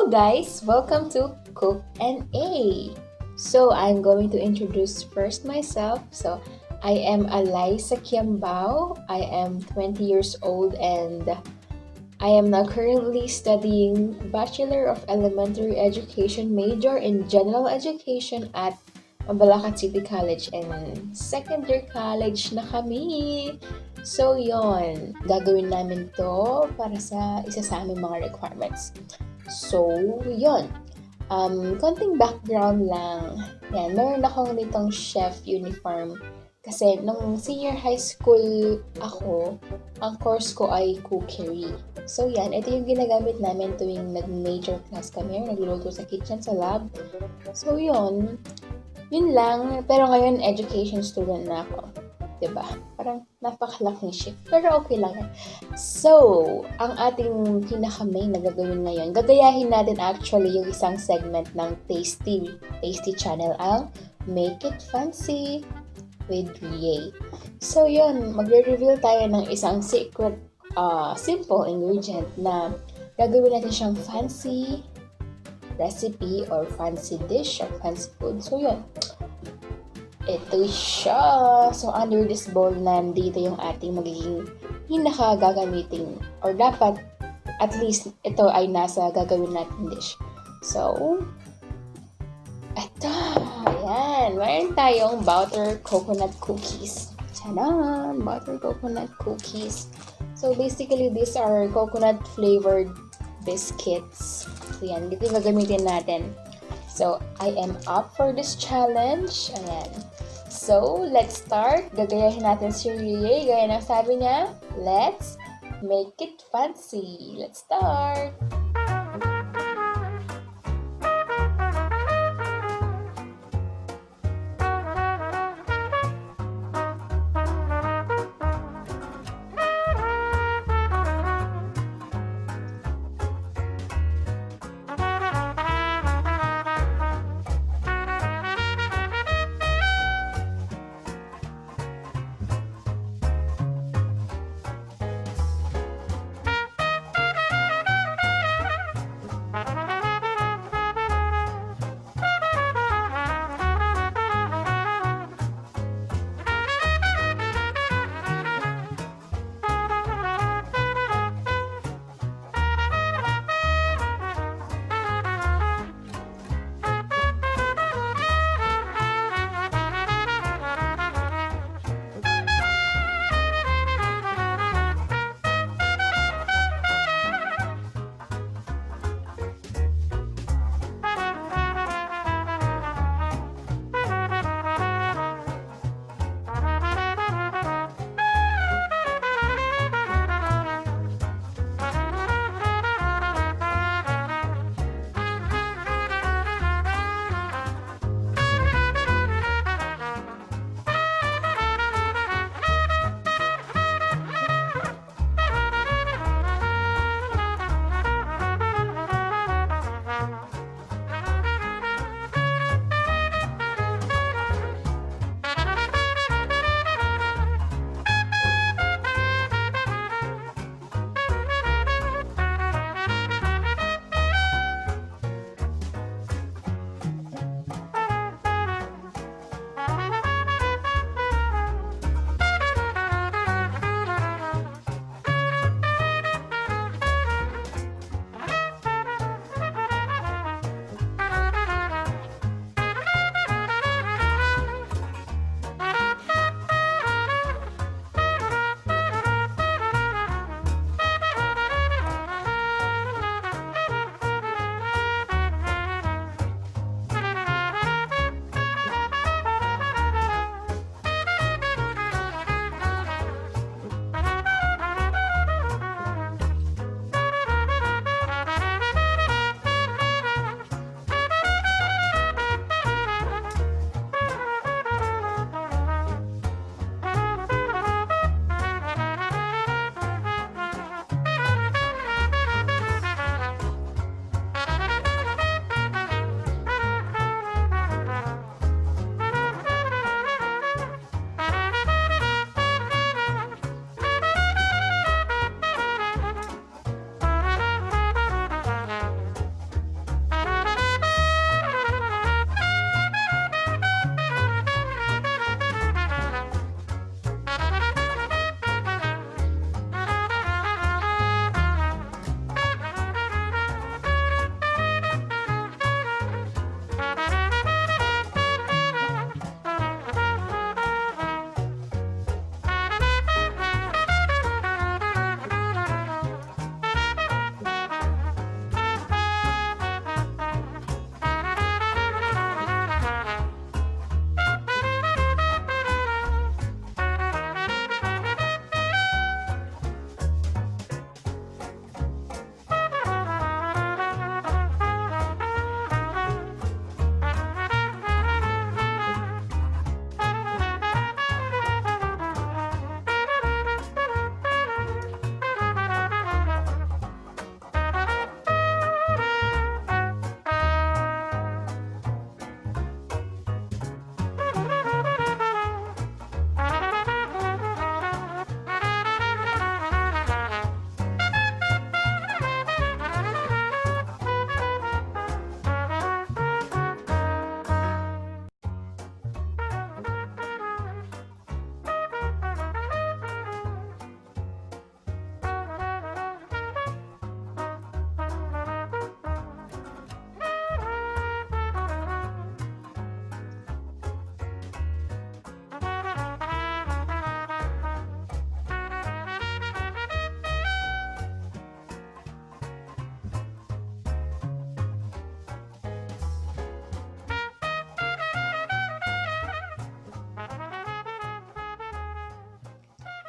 Hello guys! Welcome to Cook and A. So I'm going to introduce first myself. So I am Alyssa Quiambao. I am 20 years old and I am now currently studying Bachelor of Elementary Education major in General Education at Mabalacat City College and second year college na kami. So yon, gagawin namin to para sa isa sa aming mga requirements. So, yon. Konting background lang. Yan, meron akong nitong chef uniform. Kasi nung senior high school ako, ang course ko ay cookery. So yan, ito yung ginagamit namin tuwing nag-major class kami, nagluluto sa kitchen, sa lab. So yun lang. Pero ngayon, education student na ako. Diba? Parang napakalaking shift. Pero okay lang yan. So, ang ating pinaka-main na gagawin ngayon, gagayahin natin actually yung isang segment ng Tasty channel, ang Make It Fancy with Rie. So, yun. Magre-reveal tayo ng isang secret, simple ingredient na gagawin natin siyang fancy recipe or fancy dish or fancy food. So, yun. Ito siya. So, under this bowl, nandito yung ating magiging pinaka-gagamitin or dapat at least ito ay nasa gagawin natin dish. So, ito. Ayan. Mayroon tayong butter coconut cookies. Tchanan! Butter coconut cookies. So, basically, these are coconut flavored biscuits. So, yan. Dito yung gagamitin natin. So, I am up for this challenge. Ayan. So, let's start. Gagayahin natin si Rie. Gaya ng sabi niya, let's make it fancy. Let's start.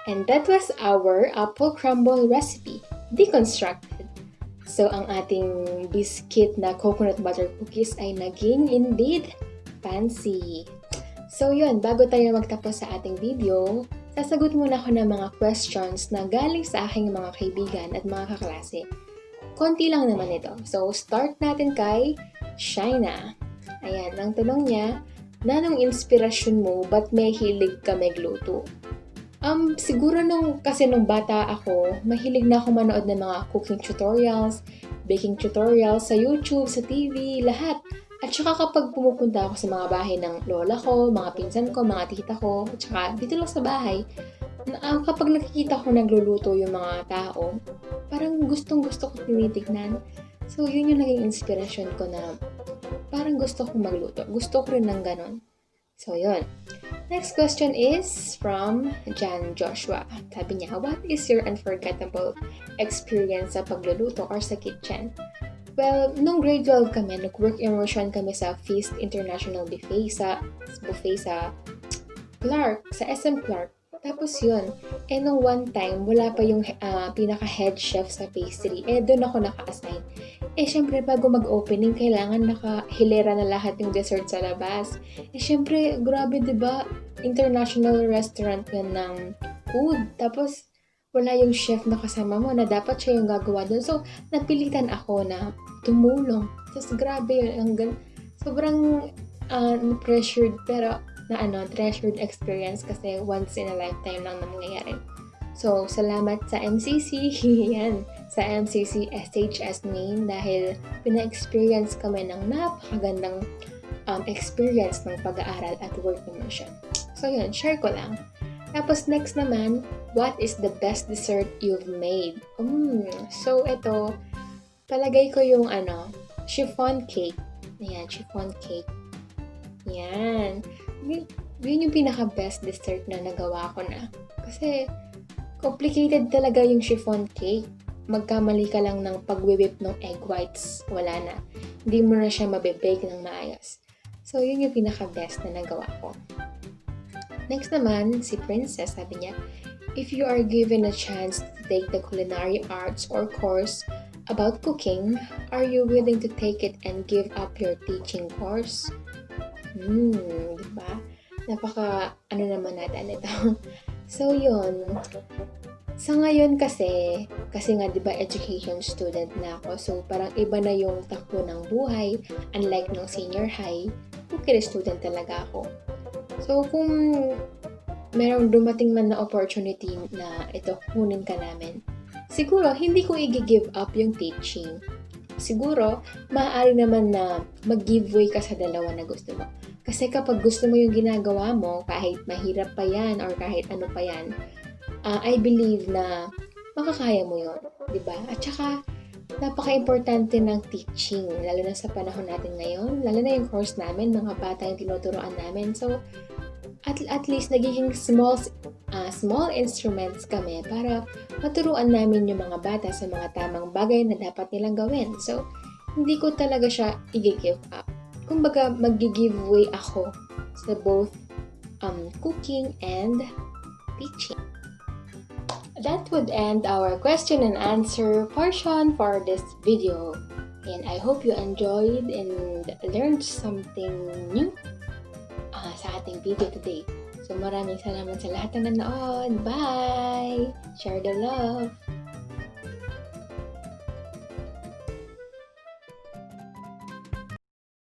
And that was our apple crumble recipe, Deconstructed. So, ang ating biscuit na coconut butter cookies ay naging indeed fancy. So, yun, bago tayo magtapos sa ating video, sasagot muna ako ng mga questions na galing sa aking mga kaibigan at mga kaklase. Konti lang naman ito. So, start natin kay Shaina. Ayan, ang tanong niya, nanong inspirasyon mo, ba't may hilig ka magluto? Siguro nung bata ako, mahilig na ako manood ng mga cooking tutorials, baking tutorials sa YouTube, sa TV, lahat. At saka kapag pumupunta ako sa mga bahay ng lola ko, mga pinsan ko, mga tita ko, at saka dito lang sa bahay, kapag nakikita ko nagluluto yung mga tao, parang gustong-gusto ko tinitignan. So, yun yung naging inspirasyon ko na parang gusto kong magluto. Gusto ko rin ng ganon. So, yun. Next question is from Jan Joshua. Sabi niya, what is your unforgettable experience sa pagluluto or sa kitchen? Well, nung grade 12 kami, nag-work immersion kami sa Feast International Buffet sa Clark, sa SM Clark. Tapos yun, nung one time, wala pa yung pinaka-head chef sa pastry. Doon ako naka-assign. Syempre, bago mag-opening, kailangan nakahilera na lahat yung dessert sa labas. Syempre, grabe, diba? International restaurant yan ng food. Tapos, wala yung chef na kasama mo na dapat siya yung gagawa doon. So, napilitan ako na tumulong. Tapos, grabe yun. Sobrang pressured, pero treasured experience kasi once in a lifetime lang na mangyayari. So, salamat sa MCC, yan, sa MCC SHS Main dahil pina-experience kami ng napakagandang experience ng pag-aaral at work immersion. So, yun, share ko lang. Tapos, next naman, what is the best dessert you've made? So, ito, palagay ko yung chiffon cake. Ayan, chiffon cake. Yan. Yun yung pinaka-best dessert na nagawa ko na. Kasi, complicated talaga yung chiffon cake. Magkamali ka lang ng pag-whip ng egg whites. Wala na. Hindi mo na siya mabibake ng maayos. So, yun yung pinaka-best na nagawa ko. Next naman, si Princess, sabi niya, if you are given a chance to take the culinary arts or course about cooking, are you willing to take it and give up your teaching course? Diba? Napaka, naman natin ito. So, yun. Sa ngayon kasi nga, diba, education student na ako. So, parang iba na yung takbo ng buhay. Unlike nung senior high, cookery student talaga ako. So, kung merong dumating man na opportunity na ito, kunin ka namin, siguro, hindi ko i-give up yung teaching. Siguro, maaari naman na mag-giveaway ka sa dalawa na gusto mo. Kasi kapag gusto mo yung ginagawa mo, kahit mahirap pa yan or kahit ano pa yan, I believe na makakaya mo yun, diba? At saka, napaka-importante ng teaching, lalo na sa panahon natin ngayon, lalo na yung course namin, mga bata yung tinuturoan namin. So, at least nagiging small instruments kami para maturuan namin yung mga bata sa mga tamang bagay na dapat nilang gawin. So, hindi ko talaga siya i-give up. Kumbaga, mag-giveaway ako sa both cooking and teaching. That would end our question and answer portion for this video. And I hope you enjoyed and learned something new sa ating video today. So maraming salamat sa lahat na nanood. Bye! Share the love!